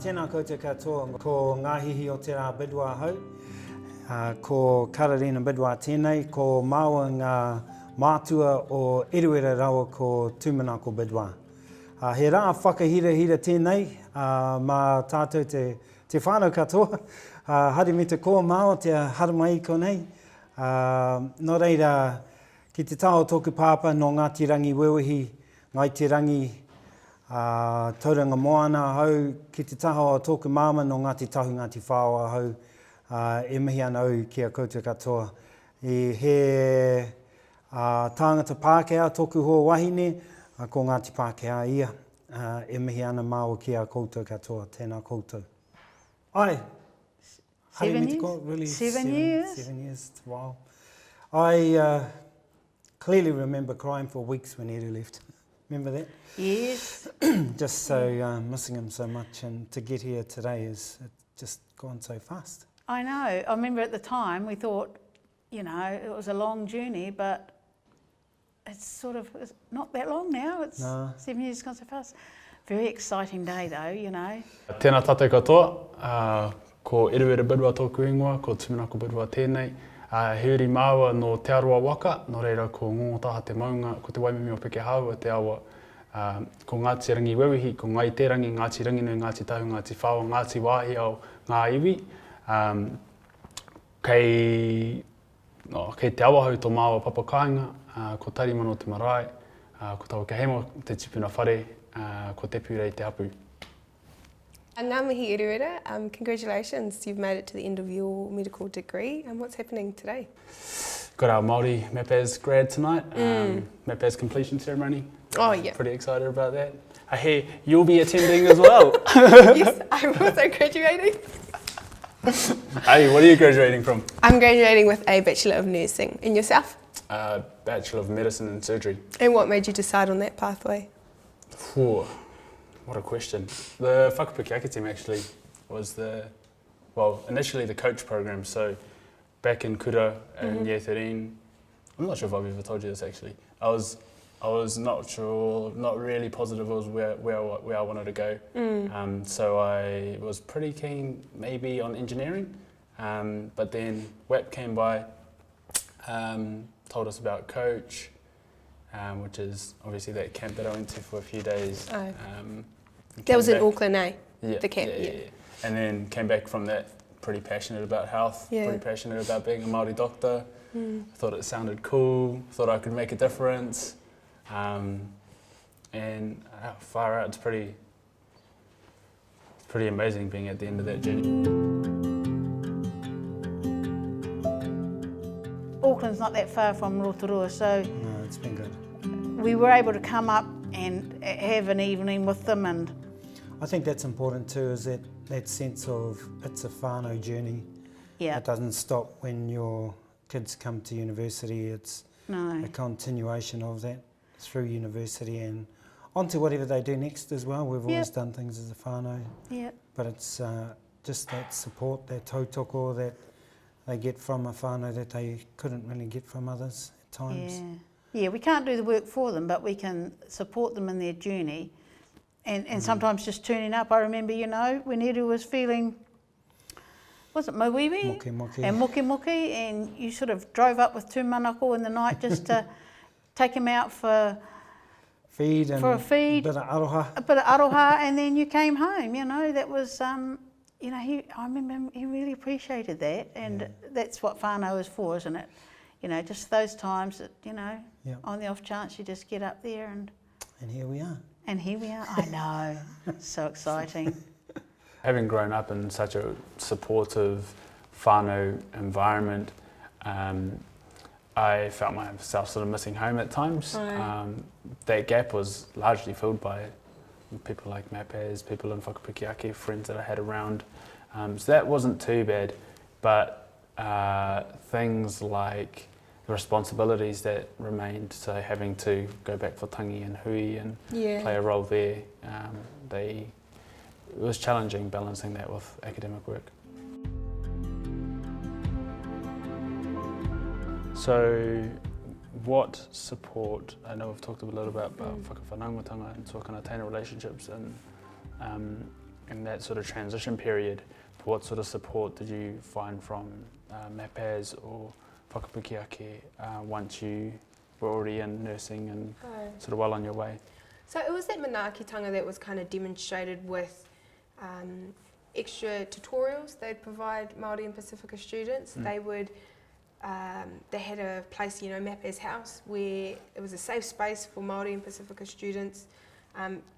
tēnā koutou katoa ko ngāhihi o te rā Bidois hau, ko Kararina Bidois tēnei, ko māua ngā mātua o Eruera rawa ko Tumanako Bidois. He rā whakahira tēnei, mā tātou te whānau katoa, haere me te koa māua te haramai konei. Nō reira, ki te taho tōku pāpa no Ngāti Rangiwewehi, Ngāti Rangi, tauranga moana hau, ki te taho o tōku māma no Ngāti Tahu, NgātiWhāoa hau, e mihi ana au ki a koutou katoa. He tāngata Pākehā tōku hoa wahine, ko Ngāti Pākehā ia, e mihi ana māua ki a koutou katoa, tēnā koutou. Ai, 7 years? Really 7 years? 7 years, wow. I clearly remember crying for weeks when Edu left. Remember that? Yes. Just so missing him so much, and to get here today is just gone so fast. I know. I remember at the time we thought, you know, it was a long journey, but it's not that long now. It's 7 years gone so fast. Very exciting day though, you know. Tēnā tātou katoa, ko Eruera Bidois tōku ingoa, ko Tumanako Bidois tēnei. Heuri māua no te Arawa waka, no reira ko ngongotaha te maunga, ko te waimimi o Peke Hau, te awa ko Ngāti Rangiwewehi, ko Ngai te rangi, Ngāti Ranginui, Ngāti Tahu, NgātiWhāoa, Ngāti wāhi au ngā iwi. Kei te awa hau tō māua papakainga, ko Tarimano te marae, ko taua kehemo te tipuna whare, ko te pūrei te hapu. Ngā mihi Eruera, congratulations, you've made it to the end of your medical degree. And what's happening today? Got our Māori MAPAS grad tonight, MAPAS completion ceremony. Oh yeah. Pretty excited about that. I hear you'll be attending as well. Yes, I'm also graduating. Hey, what are you graduating from? I'm graduating with a Bachelor of Nursing. And yourself? Bachelor of Medicine and Surgery. And what made you decide on that pathway? What a question. The Whakapiki Ake team actually was initially the coach program. So back in Kura in year 13, I'm not sure if I've ever told you this actually. I was not sure, not really positive it was where I wanted to go. So I was pretty keen maybe on engineering, but then WAP came by, told us about coach, which is obviously that camp that I went to for a few days. That was in Auckland, eh? Yeah, the camp, yeah. And then came back from that pretty passionate about health, pretty passionate about being a Māori doctor. Thought it sounded cool, thought I could make a difference. And far out, it's pretty amazing being at the end of that journey. Auckland's not that far from Rotorua, so No, it's been good. we were able to come up and have an evening with them. And I think that's important too, is that sense of it's a whānau journey. yeah, It doesn't stop when your kids come to university. It's a continuation of that through university and onto whatever they do next as well. We've always done things as a whānau, but it's just that support, that tautoko that they get from a whānau that they couldn't really get from others at times. Yeah, we can't do the work for them, but we can support them in their journey. And sometimes just turning up. I remember, you know, when Edu was feeling, was it mauiwi? Moke. And moke, and you sort of drove up with Tumanako in the night just to take him out for a feed, a bit of aroha. A bit of aroha, and then you came home, you know. That was, you know, I remember he really appreciated that, and that's what whānau is for, isn't it? You know, just those times that, you know, on the off chance you just get up there and here we are. And here we are. I know. So exciting. Having grown up in such a supportive whānau environment, I felt myself sort of missing home at times. That gap was largely filled by people like MAPAS, people in Whakapiki Ake, friends that I had around. So that wasn't too bad, but things like the responsibilities that remained, so having to go back for tangi and hui and play a role there, it was challenging balancing that with academic work. So what support, I know we've talked a little about whakawhanaungatanga and tuakana relationships and in that sort of transition period, what sort of support did you find from MAPAS or Whakapiki Ake once you were already in nursing and sort of well on your way? So it was that manaakitanga that was kind of demonstrated with extra tutorials they'd provide Māori and Pacifica students. They would, they had a place, you know, MAPAS House, where it was a safe space for Māori and Pacifica students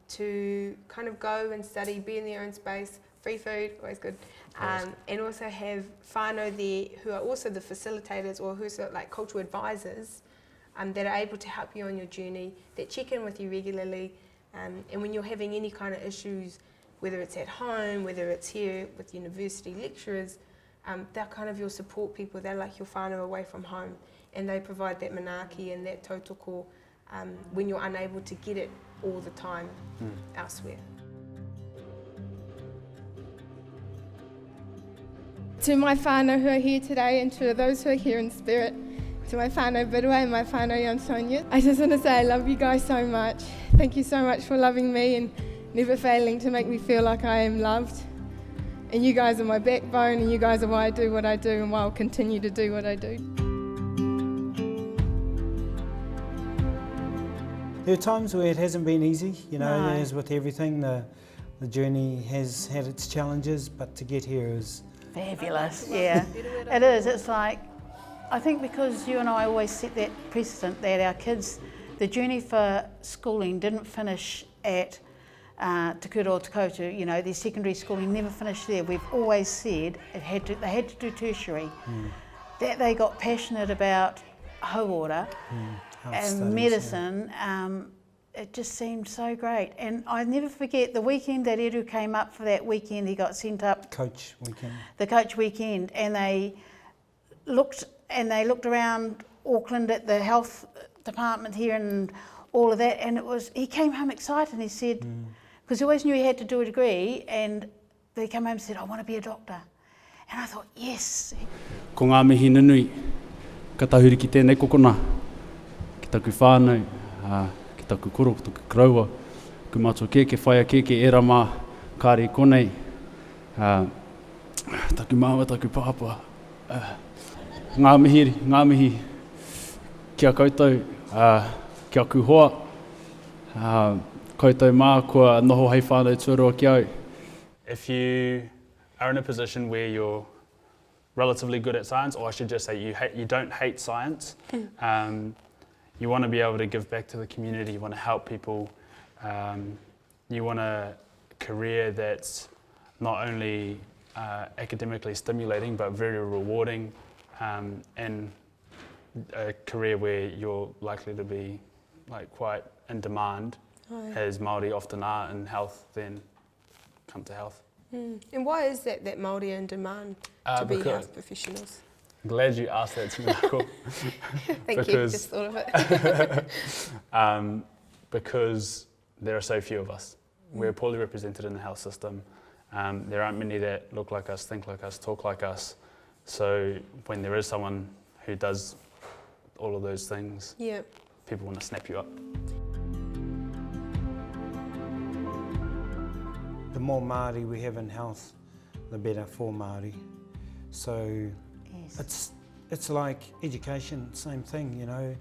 to kind of go and study, be in their own space, free food, always good, and also have whānau there who are also the facilitators or who's like cultural advisors that are able to help you on your journey, that check in with you regularly, and when you're having any kind of issues, whether it's at home, whether it's here with university lecturers, they're kind of your support people, they're like your whānau away from home, and they provide that manaaki and that tautoko when you're unable to get it all the time elsewhere. To my whānau who are here today and to those who are here in spirit, to my whānau Bidois and my whānau young Sonia, I just want to say I love you guys so much. Thank you so much for loving me and never failing to make me feel like I am loved. And you guys are my backbone, and you guys are why I do what I do and why I'll continue to do what I do. There are times where it hasn't been easy, you know, No. as with everything, the journey has had its challenges, but to get here is Fabulous, yeah. It is, it's like, I think because you and I always set that precedent that our kids, the journey for schooling didn't finish at Te Kura o Te Koutu, you know, their secondary schooling never finished there. We've always said they had to do tertiary. That they got passionate about hauora and medicine, it just seemed so great. And I never forget the weekend that Eru came up for that weekend, he got sent up. coach weekend. The coach weekend, and they looked around Auckland at the health department here and all of that, and he came home excited and he said, because he always knew he had to do a degree, and they came home and said, I want to be a doctor. And I thought, yes. Ko ngā mihi nunui, ka tahuri ki tēnei kokona, ki taku whānau, ki taku koro, ki taku kraua, ku mātua keke, whaia keke, era mā, kāre konei, taku māua, taku pāpua. Ngā mihi, kia koutou, kia kuhoa, koutou mā, kua noho hei whānau tuarua ki au. If you are in a position where you're relatively good at science, or I should just say you don't hate science, you want to be able to give back to the community, you want to help people, you want a career that's not only academically stimulating but very rewarding, and a career where you're likely to be like quite in demand, as Māori often are in health, then come to health. And why is that Māori are in demand to be health professionals? I'm glad you asked that, Tumanako. Thank you, just thought of it. Because there are so few of us. We're poorly represented in the health system. There aren't many that look like us, think like us, talk like us. So when there is someone who does all of those things, people want to snap you up. The more Māori we have in health, the better for Māori. So it's like education, same thing, you know.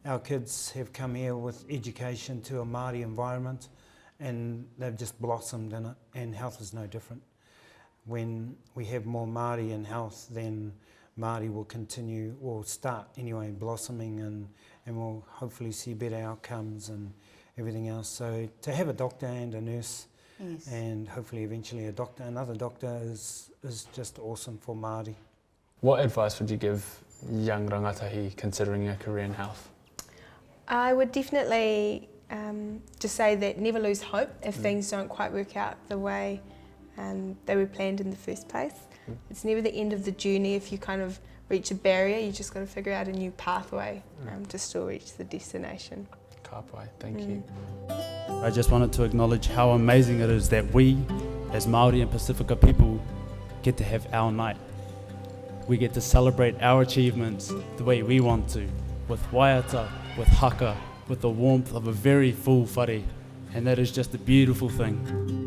Our kids have come here with education to a Māori environment, and they've just blossomed in it, and health is no different. When we have more Māori in health, then Māori will continue, or start anyway, blossoming, and we'll hopefully see better outcomes and everything else. So to have a doctor and a nurse, and hopefully eventually another doctor is just awesome for Māori. What advice would you give young rangatahi considering a career in health? I would definitely just say that never lose hope if things don't quite work out the way they were planned in the first place. It's never the end of the journey. If you kind of reach a barrier, you just got to figure out a new pathway to still reach the destination. Kapai, thank you. I just wanted to acknowledge how amazing it is that we, as Māori and Pacifica people, get to have our night. We get to celebrate our achievements the way we want to, with waiata, with haka, with the warmth of a very full whare, and that is just a beautiful thing.